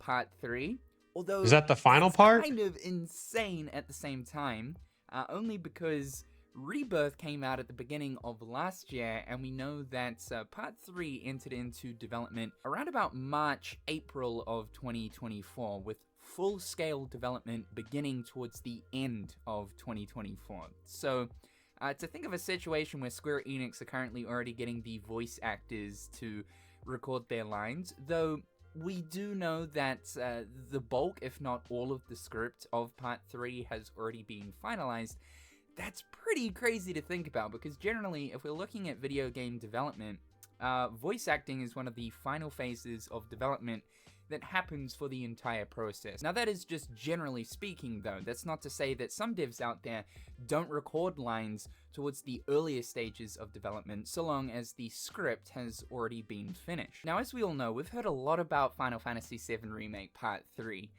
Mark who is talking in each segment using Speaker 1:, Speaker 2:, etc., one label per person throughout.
Speaker 1: Part 3. Although
Speaker 2: Is that the final
Speaker 1: that's
Speaker 2: part?
Speaker 1: kind of insane at the same time, only because Rebirth came out at the beginning of last year, and we know that Part 3 entered into development around about March, April of 2024, with full-scale development beginning towards the end of 2024. So, to think of a situation where Square Enix are currently already getting the voice actors to record their lines, though we do know that the bulk, if not all of the script of Part 3 has already been finalized. That's pretty crazy to think about, because generally, if we're looking at video game development, voice acting is one of the final phases of development that happens for the entire process. Now, that is just generally speaking, though. That's not to say that some devs out there don't record lines towards the earlier stages of development, so long as the script has already been finished. Now, as we all know, we've heard a lot about Final Fantasy VII Remake Part 3.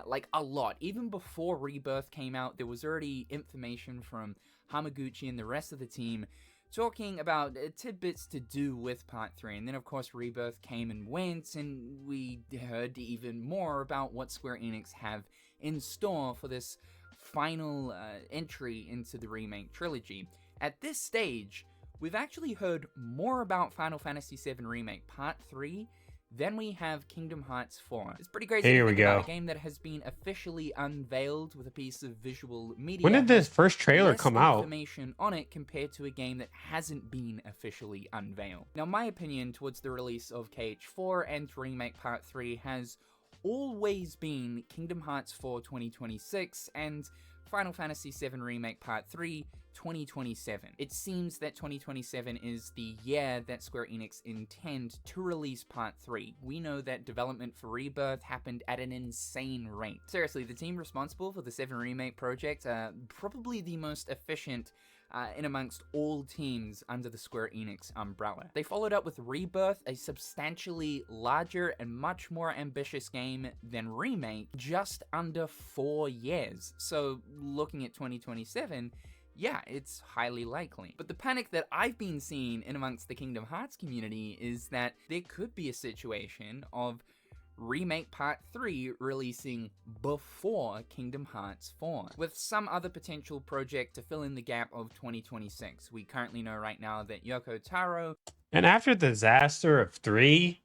Speaker 1: Like, a lot. Even before Rebirth came out, there was already information from Hamaguchi and the rest of the team talking about tidbits to do with Part 3, and then of course Rebirth came and went, and we heard even more about what Square Enix have in store for this final entry into the remake trilogy. At this stage, we've actually heard more about Final Fantasy VII Remake Part 3 then we have Kingdom Hearts 4. It's pretty crazy to think about, a game that has been officially unveiled with a piece of visual media.
Speaker 2: When did this first trailer come out?
Speaker 1: Information on it compared to a game that hasn't been officially unveiled. Now, my opinion towards the release of KH4 and Remake Part 3 has always been Kingdom Hearts 4 2026 and Final Fantasy VII Remake Part 3 2027. It seems that 2027 is the year that Square Enix intend to release Part 3. We know that development for Rebirth happened at an insane rate. Seriously, the team responsible for the 7 Remake project are probably the most efficient in amongst all teams under the Square Enix umbrella. They followed up with Rebirth, a substantially larger and much more ambitious game than Remake, just under 4 years. So looking at 2027, yeah, it's highly likely. But the panic that I've been seeing in amongst the Kingdom Hearts community is that there could be a situation of Remake Part 3 releasing before Kingdom Hearts 4, with some other potential project to fill in the gap of 2026. We currently know right now that Yoko Taro...
Speaker 2: And after the disaster of 3,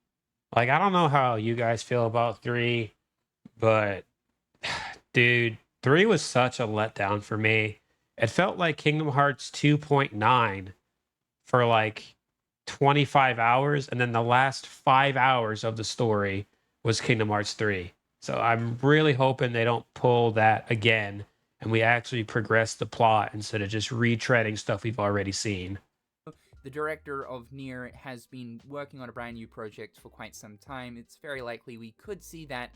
Speaker 2: like, I don't know how you guys feel about 3, but, dude, 3 was such a letdown for me. It felt like Kingdom Hearts 2.9 for, like, 25 hours, and then the last 5 hours of the story was Kingdom Hearts 3. So I'm really hoping they don't pull that again and we actually progress the plot instead of just retreading stuff we've already seen.
Speaker 1: The director of Nier has been working on a brand new project for quite some time. It's very likely we could see that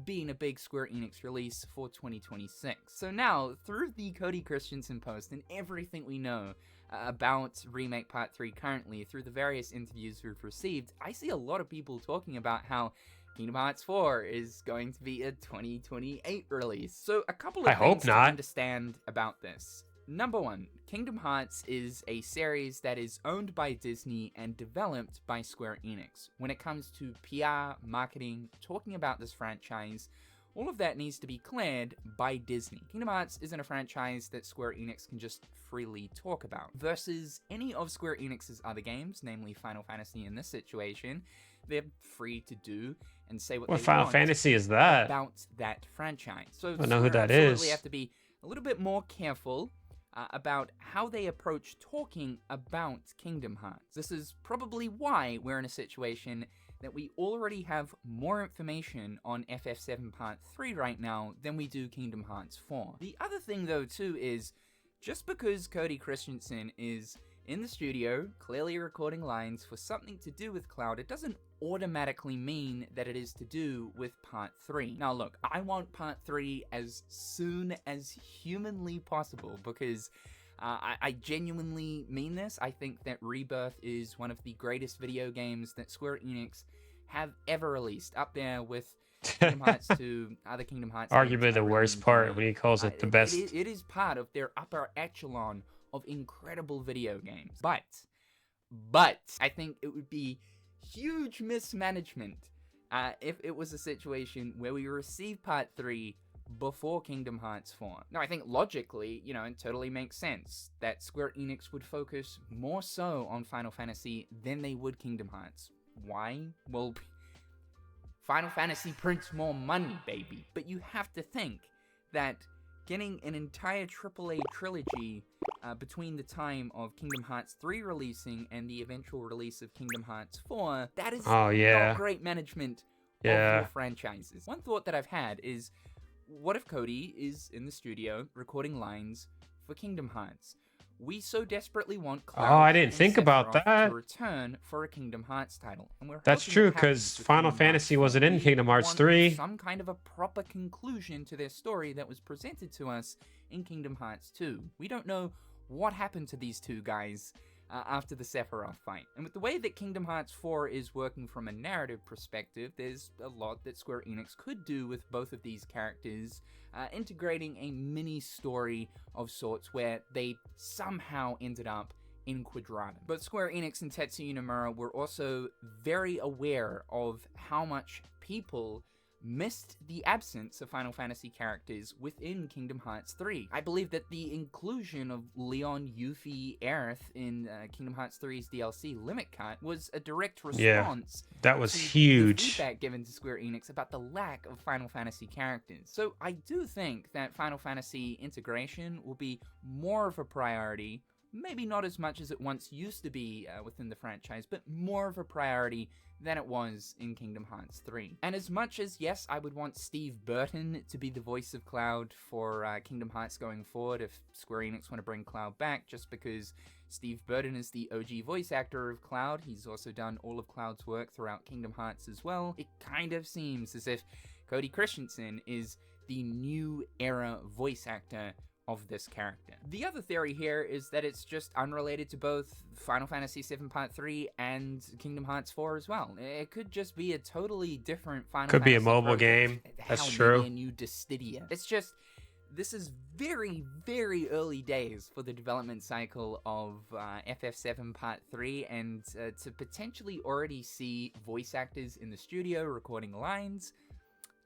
Speaker 1: being a big Square Enix release for 2026. So now, through the Cody Christian post and everything we know about Remake Part 3 currently, through the various interviews we've received, I see a lot of people talking about how Kingdom Hearts 4 is going to be a 2028 release. So a couple of things to understand about this. Number one, Kingdom Hearts is a series that is owned by Disney and developed by Square Enix. When it comes to PR, marketing, talking about this franchise, all of that needs to be cleared by Disney. Kingdom Hearts isn't a franchise that Square Enix can just freely talk about. Versus any of Square Enix's other games, namely Final Fantasy in this situation, they're free to do and say what they
Speaker 2: Final
Speaker 1: want
Speaker 2: Fantasy is that?
Speaker 1: About that franchise. So
Speaker 2: I know who that
Speaker 1: absolutely
Speaker 2: is.
Speaker 1: Have to be a little bit more careful about how they approach talking about Kingdom Hearts. This is probably why we're in a situation that we already have more information on FF7 Part 3 right now than we do Kingdom Hearts 4. The other thing though too is, just because Cody Christian is in the studio, clearly recording lines for something to do with Cloud, it doesn't automatically mean that it is to do with Part 3. Now look, I want Part 3 as soon as humanly possible, because I genuinely mean this. I think that Rebirth is one of the greatest video games that Square Enix have ever released, up there with Kingdom Hearts 2, other Kingdom Hearts
Speaker 2: arguably
Speaker 1: games
Speaker 2: the worst part when he calls it the best.
Speaker 1: It is part of their upper echelon of incredible video games. But I think it would be huge mismanagement if it was a situation where we received Part 3 before Kingdom Hearts 4. Now, I think logically, it totally makes sense that Square Enix would focus more so on Final Fantasy than they would Kingdom Hearts. Why? Well, Final Fantasy prints more money, baby. But you have to think that getting an entire AAA trilogy between the time of Kingdom Hearts 3 releasing and the eventual release of Kingdom Hearts 4, that is not great management of your franchises. One thought that I've had is, what if Cody is in the studio recording lines for Kingdom Hearts? We so desperately want Cloud
Speaker 2: I didn't think about that.
Speaker 1: to return for a Kingdom Hearts title. And
Speaker 2: That's true, because Final Fantasy wasn't in Kingdom Hearts 3.
Speaker 1: Some kind of a proper conclusion to their story that was presented to us in Kingdom Hearts 2. We don't know what happened to these two guys after the Sephiroth fight. And with the way that Kingdom Hearts 4 is working from a narrative perspective, there's a lot that Square Enix could do with both of these characters, integrating a mini story of sorts where they somehow ended up in Quadratum. But Square Enix and Tetsuya Nomura were also very aware of how much people missed the absence of Final Fantasy characters within Kingdom Hearts 3. I believe that the inclusion of Leon, Yuffie, Aerith in Kingdom Hearts 3's DLC Limit Cut was a direct response
Speaker 2: that was
Speaker 1: to
Speaker 2: huge.
Speaker 1: the feedback given to Square Enix about the lack of Final Fantasy characters. So I do think that Final Fantasy integration will be more of a priority, maybe not as much as it once used to be within the franchise, but more of a priority than it was in Kingdom Hearts 3. And as much as, yes, I would want Steve Burton to be the voice of Cloud for Kingdom Hearts going forward, if Square Enix want to bring Cloud back, just because Steve Burton is the OG voice actor of Cloud. He's also done all of Cloud's work throughout Kingdom Hearts as well. It kind of seems as if Cody Christian is the new era voice actor of this character. The other theory here is that it's just unrelated to both Final Fantasy VII Part 3 and Kingdom Hearts 4 as well. It could just be a totally different Final Fantasy.
Speaker 2: Could be a mobile game. That's true.
Speaker 1: Maybe a new Dissidia. It's just, this is very, very early days for the development cycle of FF7 Part 3, and to potentially already see voice actors in the studio recording lines,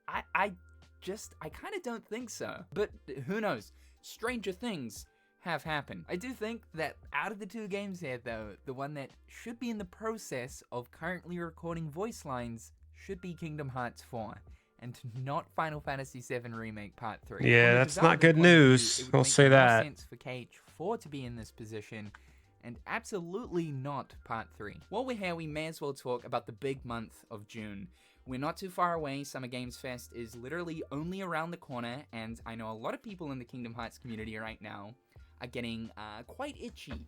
Speaker 1: I kind of don't think so. But who knows? Stranger things have happened. I do think that out of the two games here, though, the one that should be in the process of currently recording voice lines should be Kingdom Hearts 4, and not Final Fantasy VII Remake Part 3.
Speaker 2: Yeah, that's not good news. We'll say that. It would make more
Speaker 1: sense for KH4 to be in this position, and absolutely not Part 3. While we're here, we may as well talk about the big month of June. We're not too far away. Summer Games Fest is literally only around the corner, and I know a lot of people in the Kingdom Hearts community right now are getting quite itchy,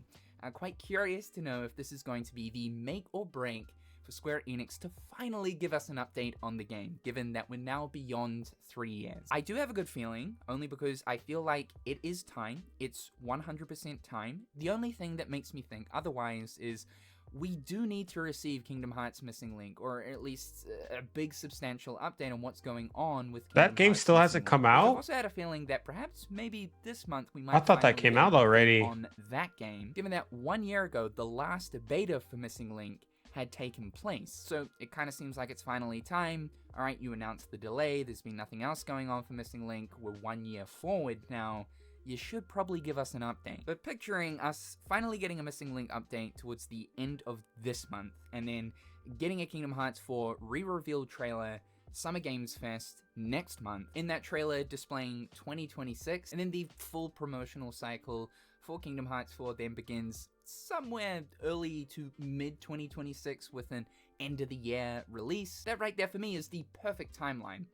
Speaker 1: quite curious to know if this is going to be the make or break for Square Enix to finally give us an update on the game, given that we're now beyond 3 years. I do have a good feeling, only because I feel like it is time. It's 100% time. The only thing that makes me think otherwise is we do need to receive Kingdom Hearts Missing Link, or at least a big substantial update on what's going on with Kingdom
Speaker 2: That game
Speaker 1: Hearts
Speaker 2: still
Speaker 1: Missing
Speaker 2: hasn't
Speaker 1: Link.
Speaker 2: come
Speaker 1: I've
Speaker 2: out?
Speaker 1: also had a feeling that perhaps maybe this month we might
Speaker 2: I thought that
Speaker 1: finally
Speaker 2: came
Speaker 1: get
Speaker 2: out
Speaker 1: an update
Speaker 2: already.
Speaker 1: on that game, given that 1 year ago the last beta for Missing Link had taken place. So it kind of seems like it's finally time. Alright, you announced the delay, there's been nothing else going on for Missing Link, we're 1 year forward now. You should probably give us an update. But picturing us finally getting a Missing Link update towards the end of this month, and then getting a Kingdom Hearts 4 re-reveal trailer, Summer Games Fest next month, in that trailer displaying 2026, and then the full promotional cycle for Kingdom Hearts 4 then begins somewhere early to mid-2026 with an end-of-the-year release. That right there for me is the perfect timeline.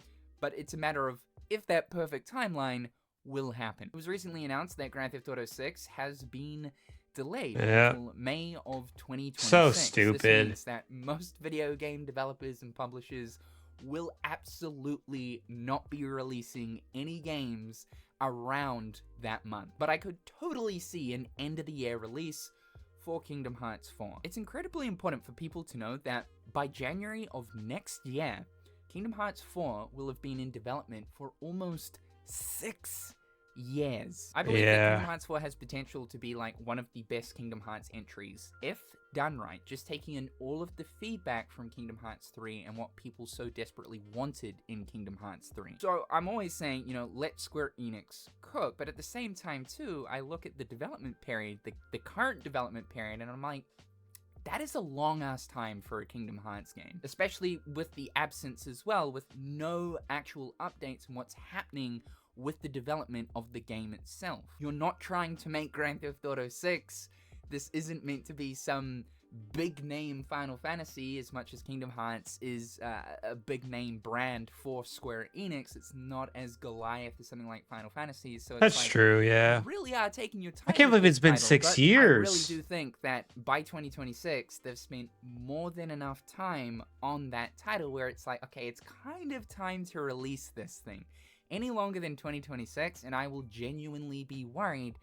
Speaker 1: But it's a matter of if that perfect timeline will happen. It was recently announced that Grand Theft Auto 6 has been delayed until May of 2026.
Speaker 2: So stupid.
Speaker 1: This means that most video game developers and publishers will absolutely not be releasing any games around that month. But I could totally see an end-of-the-year release for Kingdom Hearts 4. It's incredibly important for people to know that by January of next year, Kingdom Hearts 4 will have been in development for almost 6 years. I believe that Kingdom Hearts 4 has potential to be like one of the best Kingdom Hearts entries, if done right, just taking in all of the feedback from Kingdom Hearts 3 and what people so desperately wanted in Kingdom Hearts 3. So I'm always saying, you know, let Square Enix cook, but at the same time too, I look at the development period, the current development period, and I'm like, that is a long-ass time for a Kingdom Hearts game, especially with the absence as well, with no actual updates on what's happening with the development of the game itself. You're not trying to make Grand Theft Auto 6. This isn't meant to be some big-name Final Fantasy as much as Kingdom Hearts is a big-name brand for Square Enix. It's not as Goliath as something like Final Fantasy, so it's
Speaker 2: That's
Speaker 1: like,
Speaker 2: true, yeah.
Speaker 1: you really are taking your time.
Speaker 2: I can't
Speaker 1: with
Speaker 2: believe
Speaker 1: this
Speaker 2: it's been
Speaker 1: title,
Speaker 2: 6
Speaker 1: but
Speaker 2: years.
Speaker 1: I really do think that by 2026, they've spent more than enough time on that title where it's like, okay, it's kind of time to release this thing. Any longer than 2026, and I will genuinely be worried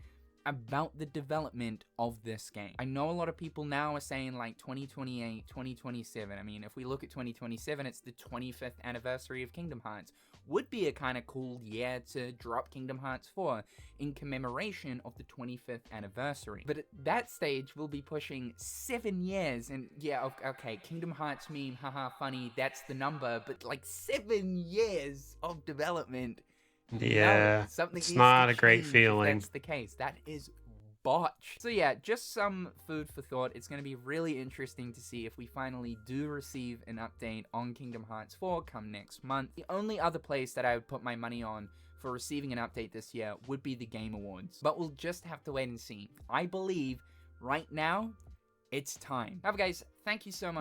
Speaker 1: about the development of this game. I know a lot of people now are saying like 2028, 2027. I mean, if we look at 2027, it's the 25th anniversary of Kingdom Hearts. Would be a kind of cool year to drop Kingdom Hearts 4 in commemoration of the 25th anniversary. But at that stage, we'll be pushing 7 years, and yeah, okay, Kingdom Hearts meme, haha, funny, that's the number, but like 7 years of development.
Speaker 2: Yeah,
Speaker 1: No, something
Speaker 2: it's
Speaker 1: needs
Speaker 2: not
Speaker 1: to
Speaker 2: a great
Speaker 1: change if
Speaker 2: feeling.
Speaker 1: that's the case. That is botch. So yeah, just some food for thought. It's going to be really interesting to see if we finally do receive an update on Kingdom Hearts 4 come next month. The only other place that I would put my money on for receiving an update this year would be the Game Awards. But we'll just have to wait and see. I believe right now, it's time. However guys, thank you so much